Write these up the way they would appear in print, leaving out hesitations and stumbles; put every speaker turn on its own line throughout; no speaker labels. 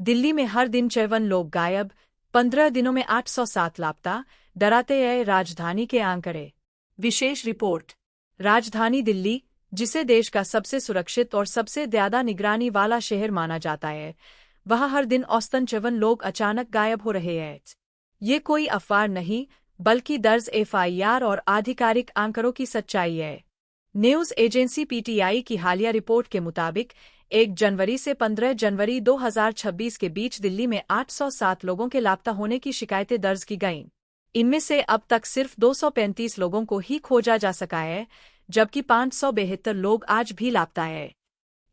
दिल्ली में हर दिन 54 लोग गायब, 15 दिनों में 807 लापता, डराते हैं राजधानी के आंकड़े। विशेष रिपोर्ट। राजधानी दिल्ली, जिसे देश का सबसे सुरक्षित और सबसे ज्यादा निगरानी वाला शहर माना जाता है, वहाँ हर दिन औसतन 54 लोग अचानक गायब हो रहे हैं। ये कोई अफवाह नहीं, बल्कि दर्ज FIR और आधिकारिक आंकड़ों की सच्चाई है। न्यूज एजेंसी PTI की हालिया रिपोर्ट के मुताबिक 1 जनवरी से 15 जनवरी 2026 के बीच दिल्ली में 807 लोगों के लापता होने की शिकायतें दर्ज की गईं। इनमें से अब तक सिर्फ 235 लोगों को ही खोजा जा सका है, जबकि 572 लोग आज भी लापता हैं।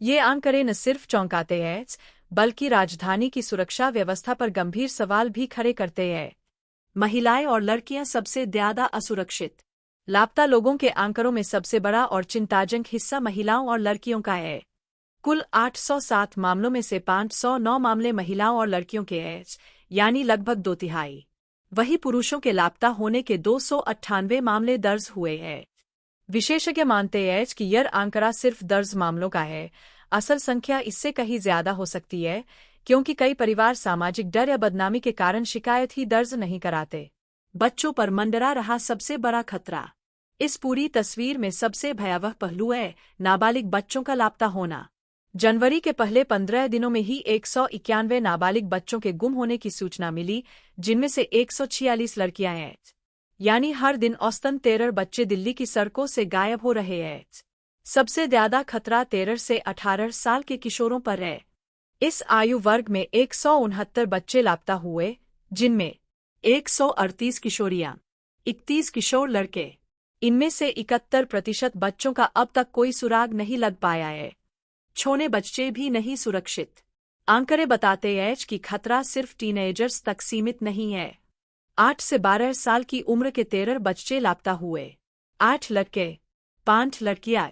ये आंकड़े न सिर्फ चौंकाते हैं, बल्कि राजधानी की सुरक्षा व्यवस्था पर गंभीर सवाल भी खड़े करते हैं। महिलाएं और लड़कियां सबसे ज्यादा असुरक्षित। लापता लोगों के आंकड़ों में सबसे बड़ा और चिंताजनक हिस्सा महिलाओं और लड़कियों का है। कुल 807 मामलों में से 509 मामले महिलाओं और लड़कियों के हैं, यानी लगभग 2/3। वहीं पुरुषों के लापता होने के 298 मामले दर्ज हुए हैं। विशेषज्ञ मानते हैं कि यह आंकड़ा सिर्फ दर्ज मामलों का है, असल संख्या इससे कहीं ज्यादा हो सकती है, क्योंकि कई परिवार सामाजिक डर या बदनामी के कारण शिकायत ही दर्ज नहीं कराते। बच्चों पर मंडरा रहा सबसे बड़ा खतरा। इस पूरी तस्वीर में सबसे भयावह पहलू है नाबालिग बच्चों का लापता होना। जनवरी के पहले 15 दिनों में ही 191 नाबालिग बच्चों के गुम होने की सूचना मिली, जिनमें से 146 लड़कियां हैं। यानी हर दिन औसतन 13 बच्चे दिल्ली की सड़कों से गायब हो रहे हैं। सबसे ज्यादा खतरा 13 से 18 साल के किशोरों पर है। इस आयु वर्ग में 169 बच्चे लापता हुए, जिनमें 138 किशोरियां, 31 किशोर लड़के। इनमें से 71% बच्चों का अब तक कोई सुराग नहीं लग पाया है। छोटे बच्चे भी नहीं सुरक्षित। आंकड़े बताते हैं कि खतरा सिर्फ टीनेजर्स तक सीमित नहीं है। 8 से 12 साल की उम्र के 13 बच्चे लापता हुए, 8 लड़के, 5 लड़कियां।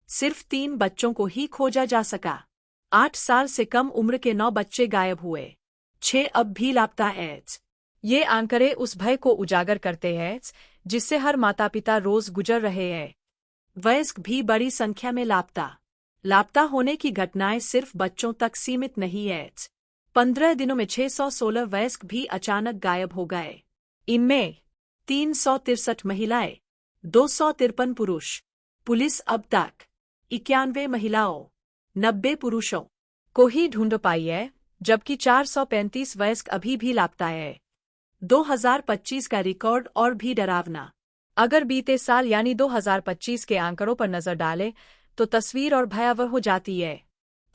सिर्फ 3 बच्चों को ही खोजा जा सका। 8 साल से कम उम्र के 9 बच्चे गायब हुए, 6 अब भी लापता हैं। ये आंकड़े उस भय को उजागर करते हैं जिससे हर माता पिता रोज गुजर रहे हैं। वयस्क भी बड़ी संख्या में लापता होने की घटनाएं सिर्फ बच्चों तक सीमित नहीं है। 15 दिनों में 616 वयस्क भी अचानक गायब हो गए। इनमें 363 महिलाएं, 253 पुरुष। पुलिस अब तक 91 महिलाओं, 90 पुरुषों को ही ढूंढ पाई है, जबकि 435 वयस्क अभी भी लापता है। 2025 का रिकॉर्ड और भी डरावना। अगर बीते साल यानी 2025 के आंकड़ों पर नजर डालें तो तस्वीर और भयावह हो जाती है।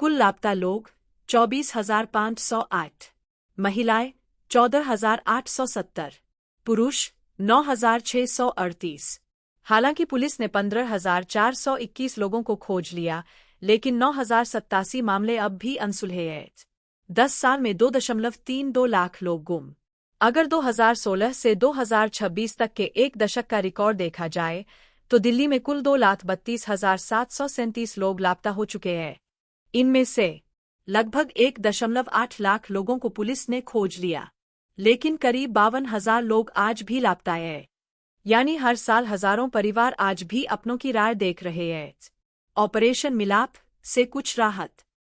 कुल लापता लोग 24,508, महिलाएं 14,870, पुरुष 9,638। हालांकि पुलिस ने 15,421 लोगों को खोज लिया, लेकिन 9,087 मामले अब भी अनसुलझे हैं। 10 साल में 2.32 लाख लोग गुम। अगर 2016 से 2026 तक के एक दशक का रिकॉर्ड देखा जाए तो दिल्ली में कुल 2,32,737 लोग लापता हो चुके हैं। इनमें से लगभग 1.8 लाख लोगों को पुलिस ने खोज लिया, लेकिन करीब 52,000 लोग आज भी लापता हैं। यानी हर साल हजारों परिवार आज भी अपनों की राह देख रहे हैं। ऑपरेशन मिलाप से कुछ राहत।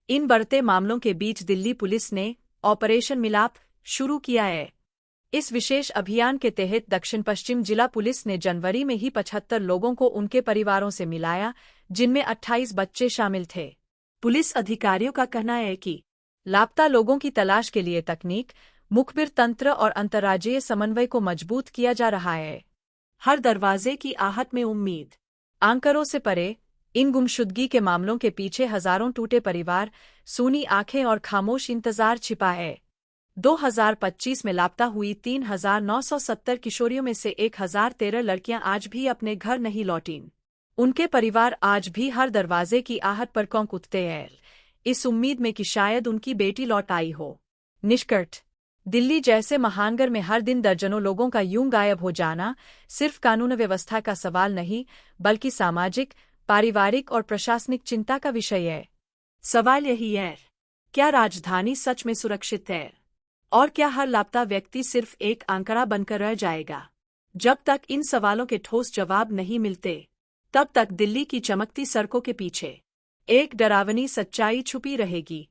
इन बढ़ते मामलों के बीच दिल्ली पुलिस ने ऑपरेशन मिलाप शुरू किया है। इस विशेष अभियान के तहत दक्षिण पश्चिम जिला पुलिस ने जनवरी में ही 75 लोगों को उनके परिवारों से मिलाया, जिनमें 28 बच्चे शामिल थे। पुलिस अधिकारियों का कहना है कि लापता लोगों की तलाश के लिए तकनीक, मुखबिर तंत्र और अंतर्राज्यीय समन्वय को मजबूत किया जा रहा है। हर दरवाजे की आहट में उम्मीद। आंकड़ों से परे, इन गुमशुदगी के मामलों के पीछे हजारों टूटे परिवार, सूनी आंखें और खामोश इंतजार छिपा है। 2025 में लापता हुई 3,970 किशोरियों में से 1,013 लड़कियां आज भी अपने घर नहीं लौटीं। उनके परिवार आज भी हर दरवाजे की आहट पर कौंक उठते हैं, इस उम्मीद में कि शायद उनकी बेटी लौट आई हो। निष्कर्ष। दिल्ली जैसे महानगर में हर दिन दर्जनों लोगों का यूं गायब हो जाना सिर्फ कानून व्यवस्था का सवाल नहीं, बल्कि सामाजिक, पारिवारिक और प्रशासनिक चिंता का विषय है। सवाल यही है, क्या राजधानी सच में सुरक्षित है? और क्या हर लापता व्यक्ति सिर्फ एक आंकड़ा बनकर रह जाएगा? जब तक इन सवालों के ठोस जवाब नहीं मिलते, तब तक दिल्ली की चमकती सड़कों के पीछे एक डरावनी सच्चाई छुपी रहेगी।